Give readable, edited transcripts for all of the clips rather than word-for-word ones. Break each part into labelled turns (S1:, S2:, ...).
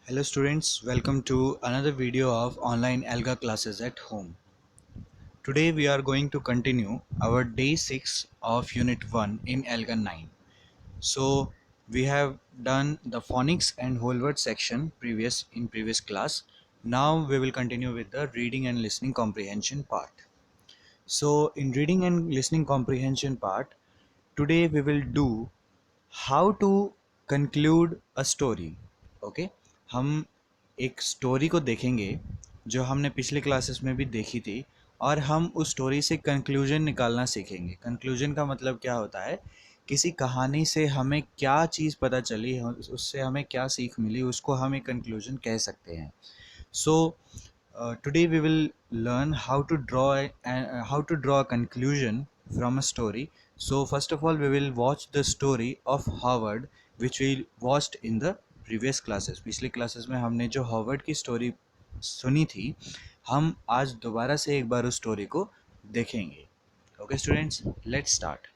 S1: Hello students, welcome to another video of online Alga classes at home. Today we are going to continue our day 6 of unit 1 in Alga 9. So we have done the phonics and whole word section previous class. Now we will continue with the reading and listening comprehension part. So in reading and listening comprehension part, today we will do how to conclude a story. Okay हम एक story को देखेंगे जो हमने पिछले classes में भी देखी थी और हम उस स्टोरी से कंक्लूजन निकालना सीखेंगे। कंक्लूजन का मतलब क्या होता है, किसी कहानी से हमें क्या चीज़ पता चली, उससे हमें क्या सीख मिली, उसको हम एक कंक्लूजन कह सकते हैं। So today we will learn how to draw a conclusion from a story. So first of all we will watch the story of Howard which we watched in the previous classes. पिछले classes में हमने जो Howard की story सुनी थी, हम आज दोबारा से एक बार उस story को देखेंगे. Okay students, let's start.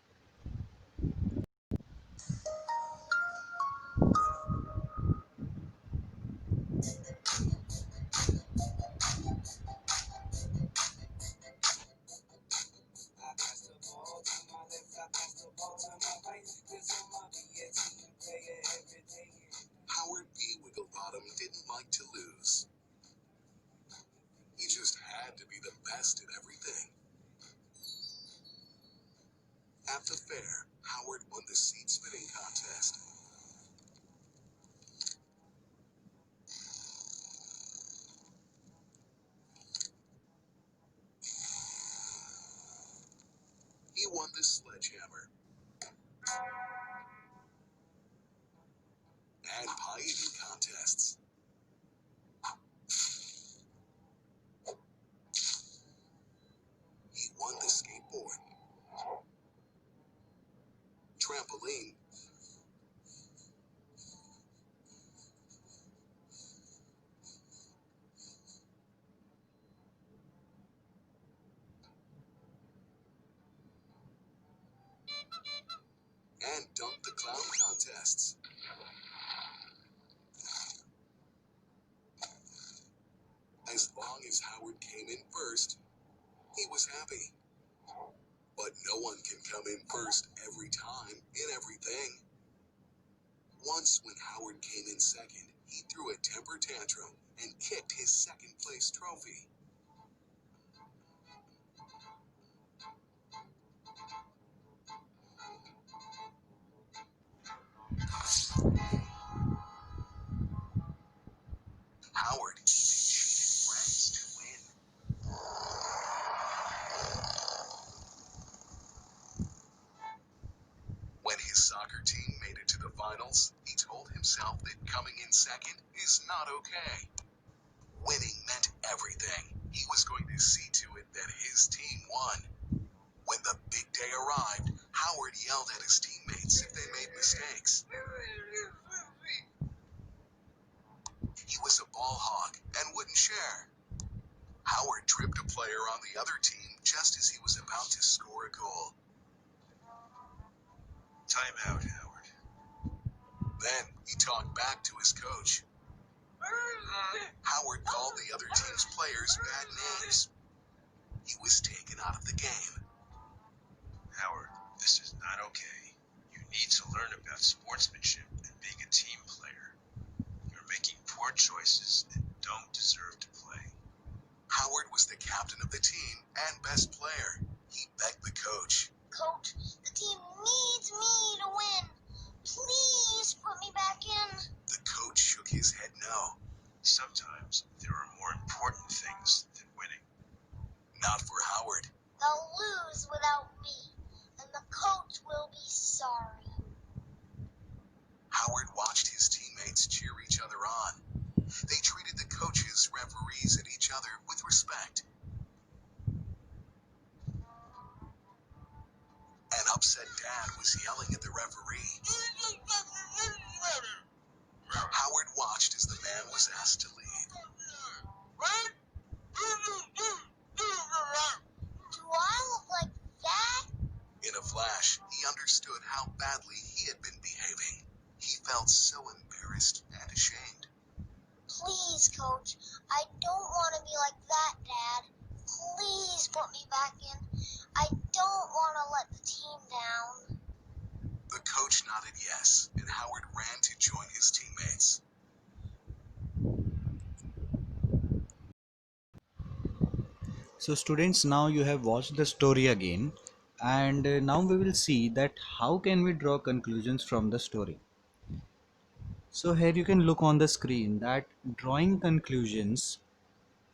S2: Howard B. Wigglebottom didn't like to lose. He just had to be the best at everything. At the fair, Howard won the seed spinning contest. He won the sledgehammer and pie eating contests. He won the skateboard, trampoline, and dunk the clown contests. As long as Howard came in first, he was happy. But no one can come in first every time in everything. Once when Howard came in second, he threw a temper tantrum and kicked his second place trophy. Howard cheated friends to win. When his soccer team made it to the finals, he told himself that coming in second is not okay. Winning meant everything. He was going to see to it that his team won. When the big day arrived, Howard yelled at his teammates if they made mistakes. He was a ball hog and wouldn't share. Howard tripped a player on the other team just as he was about to score a goal. Timeout, Howard. Then he talked back to his coach. Howard called the other team's players bad names. He was taken out of the game. Howard, this is not okay. You need to learn about sportsmanship and being a team player. You're making poor choices and don't deserve to play. Howard was the captain of the team and best player. He begged the coach.
S3: Coach, the team needs me to win. Please put me back in.
S2: The coach shook his head no. Sometimes there are more important things than winning. Not for Howard.
S3: They'll lose without me, and the coach will be sorry.
S2: Howard watched his teammates cheer each other on. They treated the coaches, referees, and each other with respect. An upset dad was yelling at the referee. Howard watched as the man was asked to leave.
S3: Do I look like that?
S2: In a flash, he understood how badly he had been behaving. He felt so embarrassed and ashamed.
S3: Please, Coach. I don't want to be like that, Dad. Please put me back in. I don't want to let the team down.
S2: The coach nodded yes, and Howard ran to join his teammates.
S1: So students, now you have watched the story again, and now we will see that how can we draw conclusions from the story. So here you can look on the screen that drawing conclusions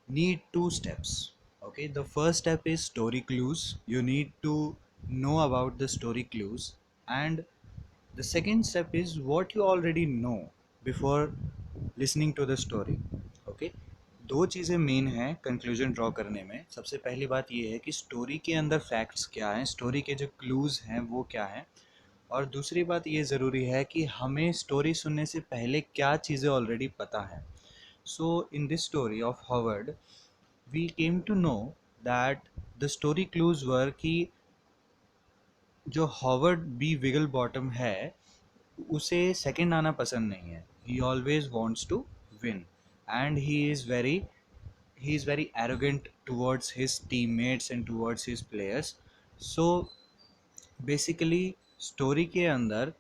S1: need two steps. Okay, the first step is story clues. You need to know about the story clues, and the second step is what you already know before listening to the story. Okay, दो चीज़ें main हैं conclusion draw करने में. सबसे पहली बात ये है कि स्टोरी के अंदर फैक्ट्स क्या हैं, स्टोरी के जो क्लूज़ हैं वो क्या हैं, और दूसरी बात ये ज़रूरी है कि हमें स्टोरी सुनने से पहले क्या चीज़ें ऑलरेडी पता है. So in this story of Howard we came to know that the story clues were कि जो हॉवर्ड बी विगल बॉटम है उसे सेकंड आना पसंद नहीं है. He always wants to win, and he is very arrogant towards his teammates and towards his players. So basically story के अंदर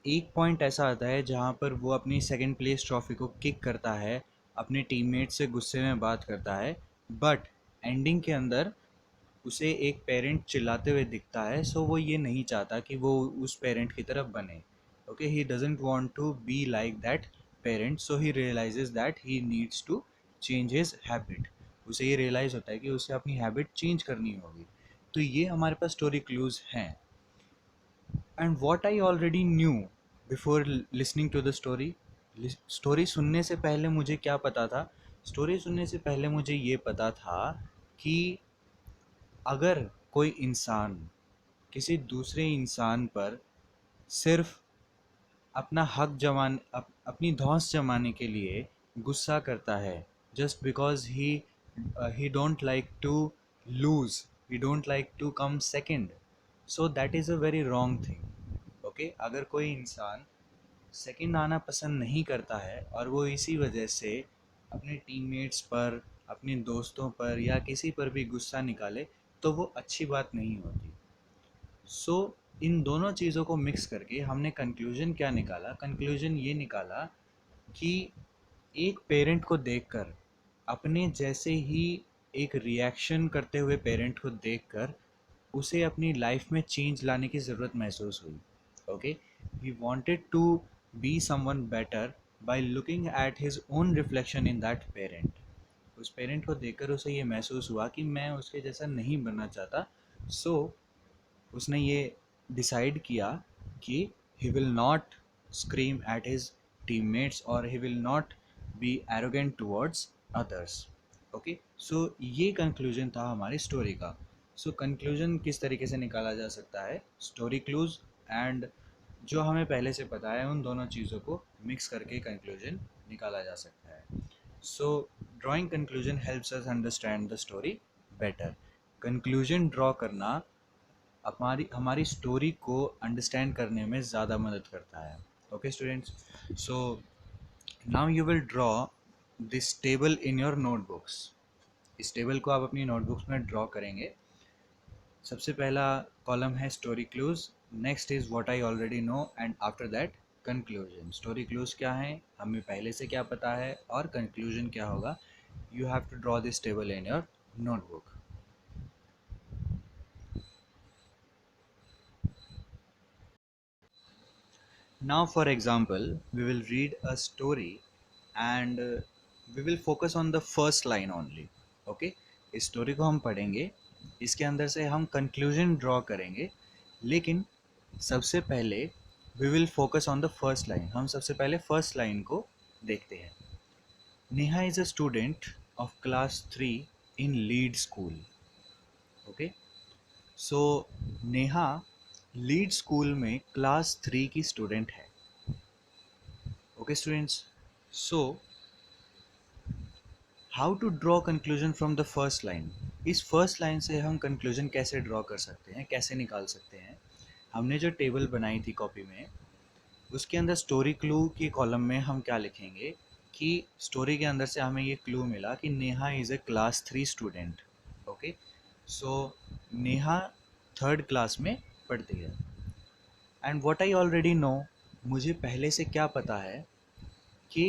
S1: एक पॉइंट ऐसा आता है जहाँ पर वो अपनी सेकंड प्लेस ट्रॉफी को किक करता है, अपने टीममेट से गुस्से में बात करता है, बट एंडिंग के अंदर उसे एक पेरेंट चिल्लाते हुए दिखता है. सो वो ये नहीं चाहता कि वो उस पेरेंट की तरफ बने. Okay, he doesn't want to be like that parent, so he realises that he needs to change his habit. उसे ये रियलाइज़ होता है कि उसे अपनी हैबिट चेंज करनी होगी. तो ये हमारे पास स्टोरी क्लूज हैं. And what I already knew before listening to the story. Story सुनने से पहले मुझे क्या पता था? स्टोरी सुनने से पहले मुझे ये पता था कि अगर कोई इंसान किसी दूसरे इंसान पर सिर्फ अपना अपनी धौंस जमाने के लिए गुस्सा करता है, just because he don't like to lose, he don't like to come second, so that is a very wrong thing. Okay, अगर कोई इंसान सेकंड आना पसंद नहीं करता है और वो इसी वजह से अपने टीममेट्स पर, अपने दोस्तों पर या किसी पर भी गुस्सा निकाले, तो वो अच्छी बात नहीं होती. सो इन दोनों चीज़ों को मिक्स करके हमने कंक्लूजन क्या निकाला? कंक्लूजन ये निकाला कि एक पेरेंट को देखकर, अपने जैसे ही एक रिएक्शन करते हुए पेरेंट को देखकर उसे अपनी लाइफ में चेंज लाने की ज़रूरत महसूस हुई. Okay, he wanted to be someone better by looking at his own reflection in that parent. उस पेरेंट को देखकर उसे ये महसूस हुआ कि मैं उसके जैसा नहीं बनना चाहता. सो उसने ये डिसाइड किया कि he will not scream at his teammates और he will not be arrogant towards others. Okay, so ये कंक्लूजन था हमारी स्टोरी का. सो कंक्लूजन किस तरीके से निकाला जा सकता है? स्टोरी क्लूज एंड जो हमें पहले से पता है उन दोनों चीज़ों को मिक्स करके कंक्लूजन निकाला जा सकता है. सो drawing conclusion helps us understand the story better. Conclusion draw करना हमारी हमारी स्टोरी को अंडरस्टैंड करने में ज़्यादा मदद करता है. Okay students, so now you will draw this table in your notebooks. इस टेबल को आप अपनी नोटबुक्स में ड्रॉ करेंगे. सबसे पहला कॉलम है story clues, next is what I already no, and after that conclusion. Story clues क्या है, हमें पहले से क्या पता है, और कंक्लूजन क्या होगा. You have to draw this table in your notebook. Now, for example, we will read a story and we will focus on the first line only. Okay, इस स्टोरी को हम पढ़ेंगे, इसके अंदर से हम कंक्लूजन ड्रॉ करेंगे, लेकिन सबसे पहले we will focus on the first line. हम सबसे पहले फर्स्ट लाइन को देखते हैं. Neha is a student of class 3 in Lead school. Okay, so Neha Lead school में क्लास 3 की स्टूडेंट है. Okay students, so how to draw conclusion from the first line. इस फर्स्ट लाइन से हम कंक्लूजन कैसे ड्रॉ कर सकते हैं, कैसे निकाल सकते हैं? हमने जो टेबल बनाई थी कॉपी में, उसके अंदर स्टोरी क्लू के कॉलम में हम क्या लिखेंगे? कि स्टोरी के अंदर से हमें ये क्लू मिला कि Neha is a class 3 student. Okay, so Neha third class में पढ़ती है। And what I already know, मुझे पहले से क्या पता है कि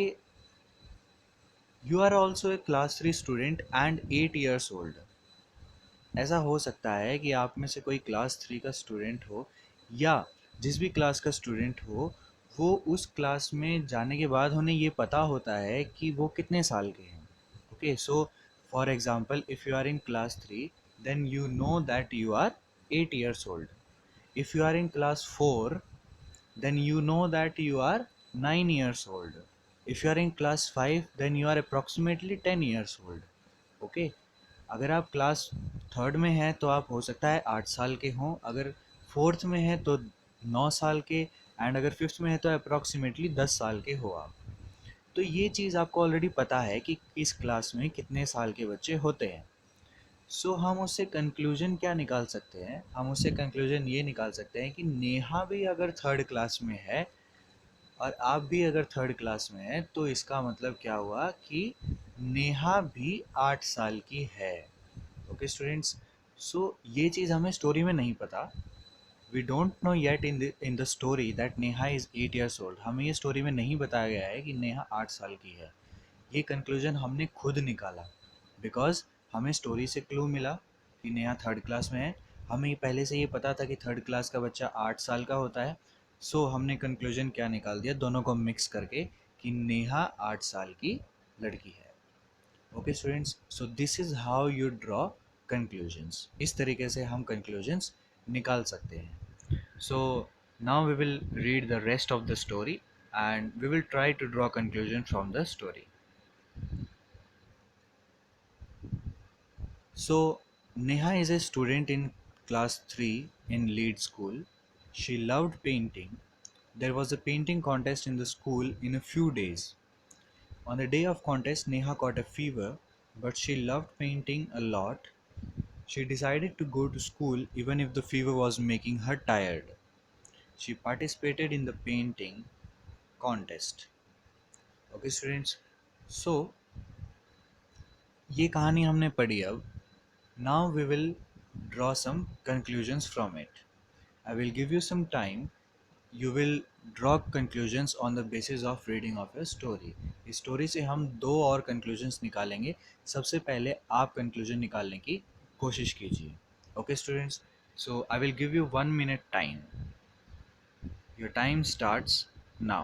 S1: you are also a class 3 student and 8 years old. ऐसा हो सकता है कि आप में से कोई क्लास 3 का स्टूडेंट हो, या जिस भी क्लास का स्टूडेंट हो, वो उस क्लास में जाने के बाद उन्हें ये पता होता है कि वो कितने साल के हैं। Okay, so for example, if you are in class 3, then you know that you are 8 years old. If you are in class 4, then you know that you are 9 years old. If you are in class 5, then you are approximately 10 years old. Okay? अगर आप class third में हैं तो आप हो सकता है 8 साल के हों, अगर फोर्थ में हैं तो 9 साल के, एंड अगर फिफ्थ में है तो अप्रॉक्सीमेटली 10 साल के हो आप। तो ये चीज़ आपको ऑलरेडी पता है कि इस क्लास में कितने साल के बच्चे होते हैं। सो हम उससे कंक्लूजन क्या निकाल सकते हैं, हम उससे कंक्लूजन ये निकाल सकते हैं कि नेहा भी अगर थर्ड क्लास में है और आप भी अगर थर्ड क्लास में हैं, तो इसका मतलब क्या हुआ कि नेहा भी 8 साल की है। ओके स्टूडेंट्स, सो ये चीज़ हमें स्टोरी में नहीं पता। We don't know yet in the story that Neha is 8 years old. हमें ये स्टोरी में नहीं बताया गया है कि नेहा 8 साल की है। ये कंक्लूजन हमने खुद निकाला, बिकॉज हमें स्टोरी से क्लू मिला कि नेहा थर्ड क्लास में है। हमें पहले से ये पता था कि थर्ड क्लास का बच्चा 8 साल का होता है। सो हमने कंक्लूजन क्या निकाल दिया दोनों को मिक्स करके, कि नेहा 8 साल की लड़की है। Okay students, so this is how you draw conclusions. इस तरीके से हम कंक्लूजन्स निकाल सकते हैं। So now we will read the rest of the story and we will try to draw conclusion from the story. So, Neha is a student in class 3 in Lead School. She loved painting. There was a painting contest in the school in a few days. On the day of contest, Neha caught a fever, but she loved painting a lot. She decided to go to school even if the fever was making her tired. She participated in the painting contest. Okay, students. So, ये कहानी हमने पढ़ी अब। Now we will draw some conclusions from it. I will give you some time. You will draw conclusions on the basis of reading of a story. इस story से हम दो और conclusions निकालेंगे। सबसे पहले आप conclusion निकालने की कोशिश कीजिए। Okay students, so I will give you 1 minute time. Your time starts now.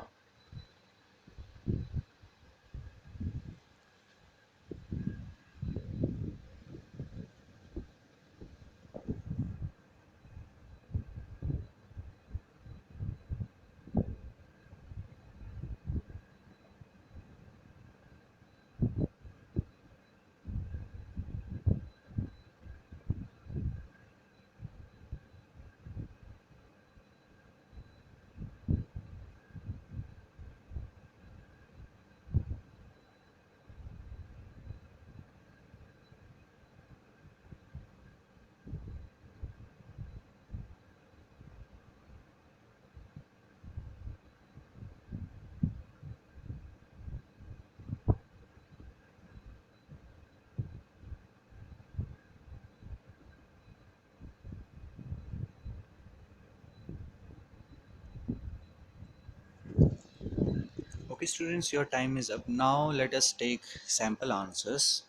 S1: Okay students, your time is up. Now let us take sample answers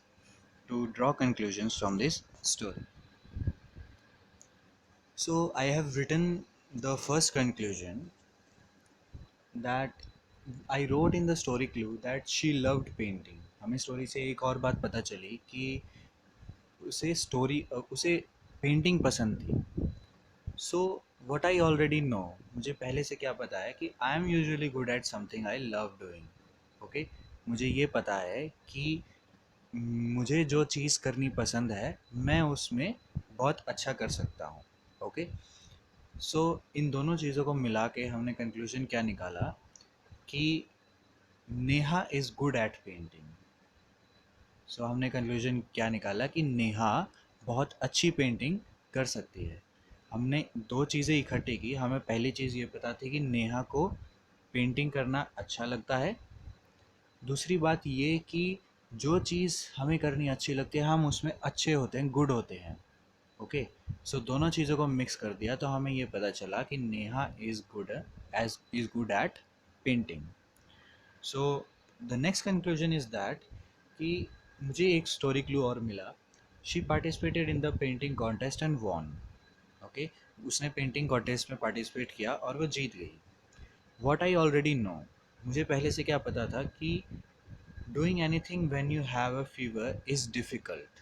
S1: to draw conclusions from this story. So I have written the first conclusion, that I wrote in the story clue that she loved painting. हमें story से एक और बात पता चली कि उसे painting पसंद थी। So what I already know, मुझे पहले से क्या पता है कि I am usually good at something I love doing. Okay, मुझे ये पता है कि मुझे जो चीज़ करनी पसंद है मैं उसमें बहुत अच्छा कर सकता हूँ। ओके, सो इन दोनों चीज़ों को मिला के हमने कंक्लूजन क्या निकाला कि Neha is good at painting. So हमने कंक्लूजन क्या निकाला कि नेहा बहुत अच्छी पेंटिंग कर सकती है। हमने दो चीज़ें इकट्ठी की। हमें पहली चीज़ ये पता थी कि नेहा को पेंटिंग करना अच्छा लगता है, दूसरी बात ये कि जो चीज़ हमें करनी अच्छी लगती है हम उसमें अच्छे होते हैं, गुड होते हैं। ओके, सो दोनों चीज़ों को मिक्स कर दिया तो हमें ये पता चला कि Neha is good at painting. So the next conclusion is that कि मुझे एक स्टोरी क्लू और मिला। She participated in the painting contest and won. Okay, उसने पेंटिंग कॉन्टेस्ट में पार्टिसिपेट किया और वो जीत गई। वॉट आई ऑलरेडी नो, मुझे पहले से क्या पता था कि doing anything when you have a fever is difficult.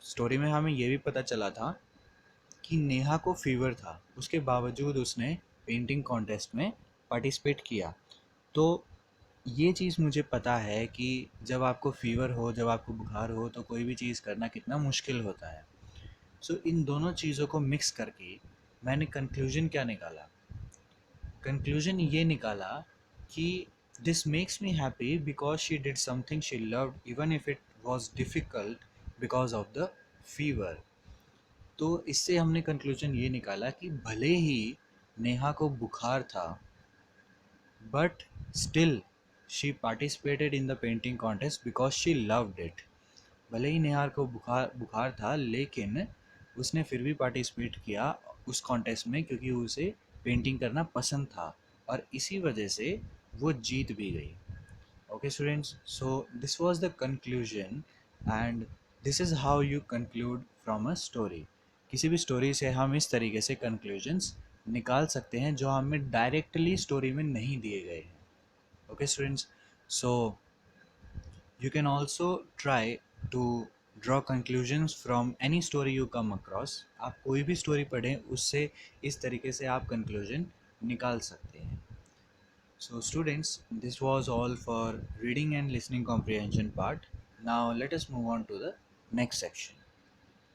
S1: Story में हमें ये भी पता चला था कि नेहा को फीवर था, उसके बावजूद उसने पेंटिंग कॉन्टेस्ट में पार्टिसिपेट किया। तो ये चीज़ मुझे पता है कि जब आपको फीवर हो, जब आपको बुखार हो, तो कोई भी चीज़ करना कितना मुश्किल होता है। सो इन दोनों चीज़ों को मिक्स करके मैंने कंक्लूजन क्या निकाला? कंक्लूजन ये निकाला कि this makes me happy because she did something she loved even if it was difficult because of the fever. तो इससे हमने कंक्लूजन ये निकाला कि भले ही नेहा को बुखार था, but still she participated in the painting contest because she loved it. भले ही नेहा को बुखार बुखार था, लेकिन उसने फिर भी पार्टिसिपेट किया उस कॉन्टेस्ट में क्योंकि उसे पेंटिंग करना पसंद था, और इसी वजह से वो जीत भी गई। Okay, students, so this was the conclusion, and this is how you conclude from a story. किसी भी स्टोरी से हम इस तरीके से conclusions निकाल सकते हैं जो हमें डायरेक्टली स्टोरी में नहीं दिए गए हैं। Okay students, so you can also try to draw conclusions from any story you come across. आप कोई भी स्टोरी पढ़ें, उससे इस तरीके से आप conclusion निकाल सकते हैं। So students, this was all for reading and listening comprehension part. Now let us move on to the next section.